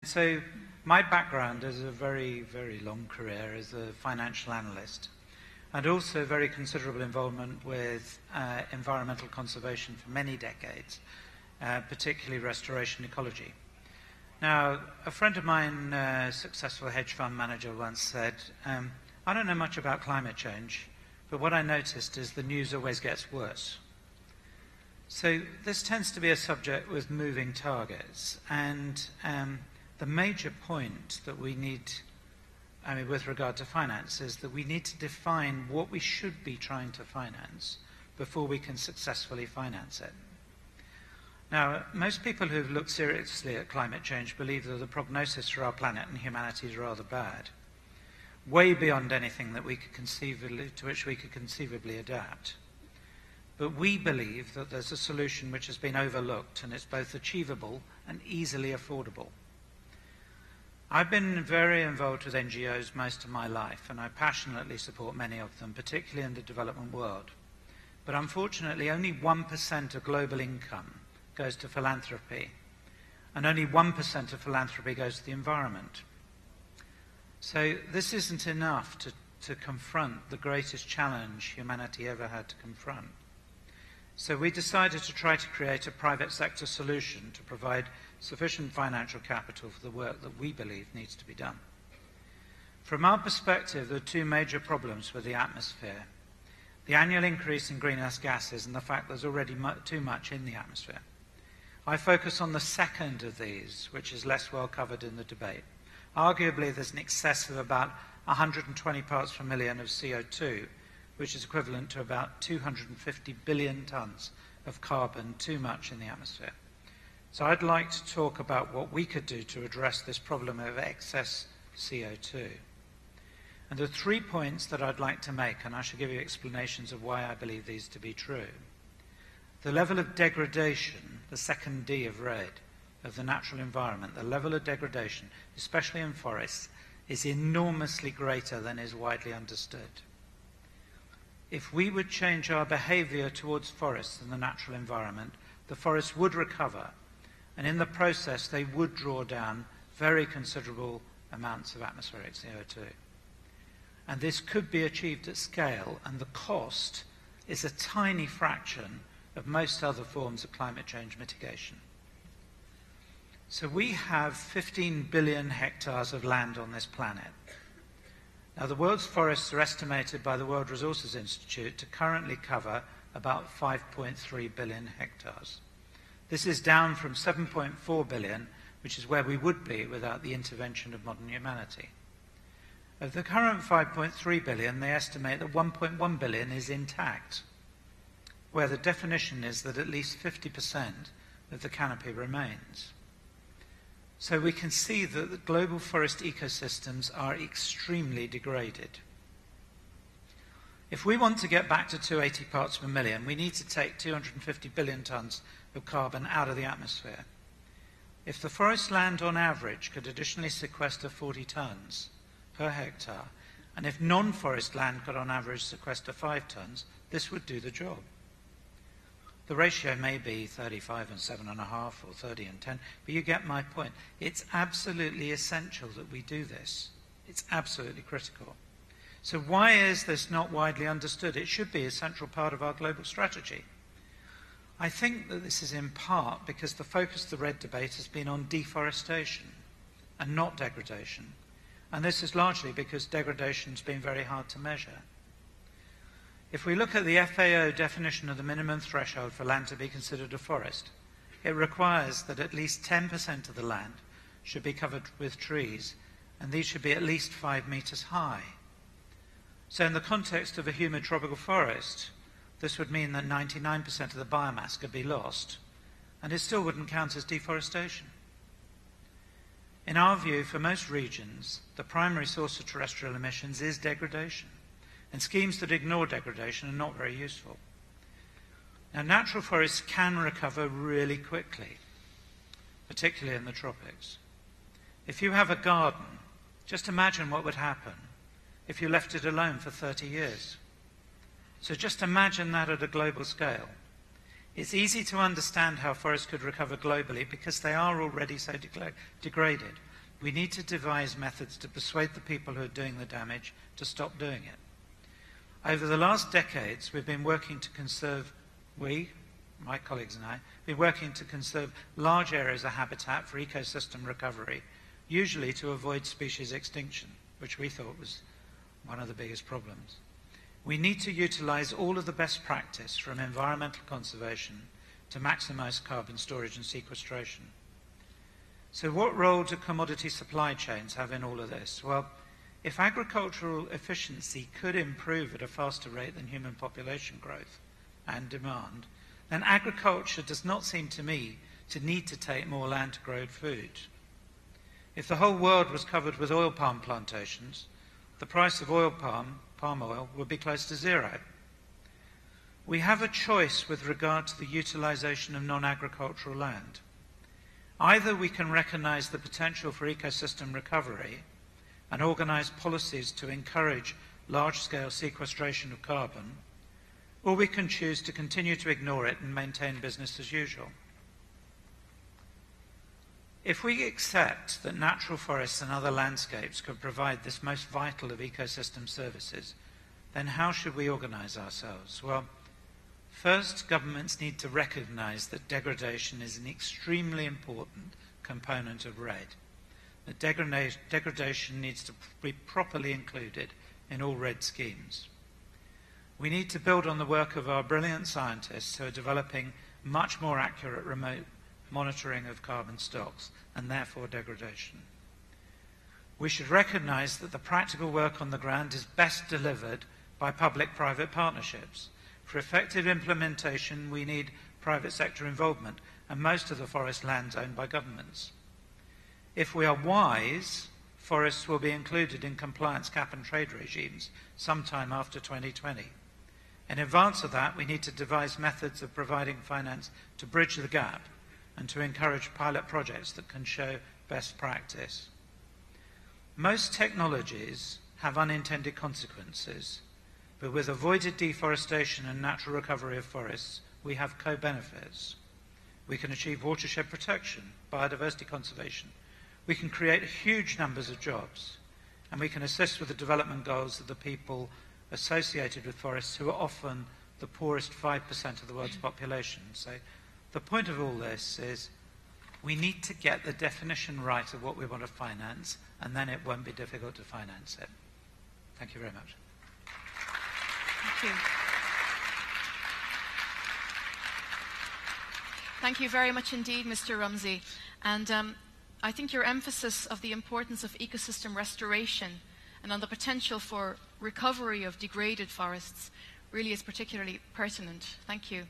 So my background is a very, very long career as a financial analyst, and also very considerable involvement with environmental conservation for many decades, particularly restoration ecology. Now, a friend of mine, a successful hedge fund manager, once said, I don't know much about climate change, but what I noticed is the news always gets worse. So this tends to be a subject with moving targets, and the major point that we need, with regard to finance, is that we need to define what we should be trying to finance before we can successfully finance it. Now, most people who've looked seriously at climate change believe that the prognosis for our planet and humanity is rather bad, way beyond anything that we could to which we could conceivably adapt. But we believe that there's a solution which has been overlooked, and it's both achievable and easily affordable. I've been very involved with NGOs most of my life, and I passionately support many of them, particularly in the development world. But unfortunately, only 1% of global income goes to philanthropy, and only 1% of philanthropy goes to the environment. So this isn't enough to confront the greatest challenge humanity ever had to confront. So we decided to try to create a private sector solution to provide sufficient financial capital for the work that we believe needs to be done. From our perspective, there are two major problems with the atmosphere: the annual increase in greenhouse gases and the fact there's already too much in the atmosphere. I focus on the second of these, which is less well covered in the debate. Arguably, there's an excess of about 120 parts per million of CO2, which is equivalent to about 250 billion tons of carbon too much in the atmosphere. So I'd like to talk about what we could do to address this problem of excess CO2. And there are 3 points that I'd like to make, and I shall give you explanations of why I believe these to be true. The level of degradation, the second D of red, of the natural environment, the level of degradation, especially in forests, is enormously greater than is widely understood. If we would change our behavior towards forests and the natural environment, the forests would recover, and in the process they would draw down very considerable amounts of atmospheric CO2. And this could be achieved at scale, and the cost is a tiny fraction of most other forms of climate change mitigation. So we have 15 billion hectares of land on this planet. Now, the world's forests are estimated by the World Resources Institute to currently cover about 5.3 billion hectares. This is down from 7.4 billion, which is where we would be without the intervention of modern humanity. Of the current 5.3 billion, they estimate that 1.1 billion is intact, where the definition is that at least 50% of the canopy remains. So we can see that the global forest ecosystems are extremely degraded. If we want to get back to 280 parts per million, we need to take 250 billion tons of carbon out of the atmosphere. If the forest land on average could additionally sequester 40 tons per hectare, and if non-forest land could on average sequester 5 tons, this would do the job. The ratio may be 35 and 7.5 or 30 and 10, but you get my point. It's absolutely essential that we do this. It's absolutely critical. So why is this not widely understood? It should be a central part of our global strategy. I think that this is in part because the focus of the red debate has been on deforestation and not degradation. And this is largely because degradation has been very hard to measure. If we look at the FAO definition of the minimum threshold for land to be considered a forest, it requires that at least 10% of the land should be covered with trees, and these should be at least 5 meters high. So in the context of a humid tropical forest, this would mean that 99% of the biomass could be lost, and it still wouldn't count as deforestation. In our view, for most regions, the primary source of terrestrial emissions is degradation. And schemes that ignore degradation are not very useful. Now, natural forests can recover really quickly, particularly in the tropics. If you have a garden, just imagine what would happen if you left it alone for 30 years. So just imagine that at a global scale. It's easy to understand how forests could recover globally because they are already so degraded. We need to devise methods to persuade the people who are doing the damage to stop doing it. Over the last decades, we've been working to conserve, my colleagues and I, been working to conserve large areas of habitat for ecosystem recovery, usually to avoid species extinction, which we thought was one of the biggest problems. We need to utilize all of the best practice from environmental conservation to maximize carbon storage and sequestration. So what role do commodity supply chains have in all of this? Well, if agricultural efficiency could improve at a faster rate than human population growth and demand, then agriculture does not seem to me to need to take more land to grow food. If the whole world was covered with oil palm plantations, the price of palm oil, would be close to zero. We have a choice with regard to the utilization of non-agricultural land. Either we can recognize the potential for ecosystem recovery and organize policies to encourage large-scale sequestration of carbon, or we can choose to continue to ignore it and maintain business as usual. If we accept that natural forests and other landscapes could provide this most vital of ecosystem services, then how should we organize ourselves? Well, first, governments need to recognize that degradation is an extremely important component of REDD. That degradation needs to be properly included in all REDD schemes. We need to build on the work of our brilliant scientists who are developing much more accurate remote monitoring of carbon stocks and therefore degradation. We should recognize that the practical work on the ground is best delivered by public-private partnerships. For effective implementation, we need private sector involvement, and most of the forest land is owned by governments. If we are wise, forests will be included in compliance cap and trade regimes sometime after 2020. In advance of that, we need to devise methods of providing finance to bridge the gap and to encourage pilot projects that can show best practice. Most technologies have unintended consequences, but with avoided deforestation and natural recovery of forests, we have co-benefits. We can achieve watershed protection, biodiversity conservation. We can create huge numbers of jobs, and we can assist with the development goals of the people associated with forests who are often the poorest 5% of the world's population. So the point of all this is we need to get the definition right of what we want to finance, and then it won't be difficult to finance it. Thank you very much. Thank you. Thank you very much indeed, Mr. Rumsey. And I think your emphasis of the importance of ecosystem restoration and on the potential for recovery of degraded forests really is particularly pertinent. Thank you.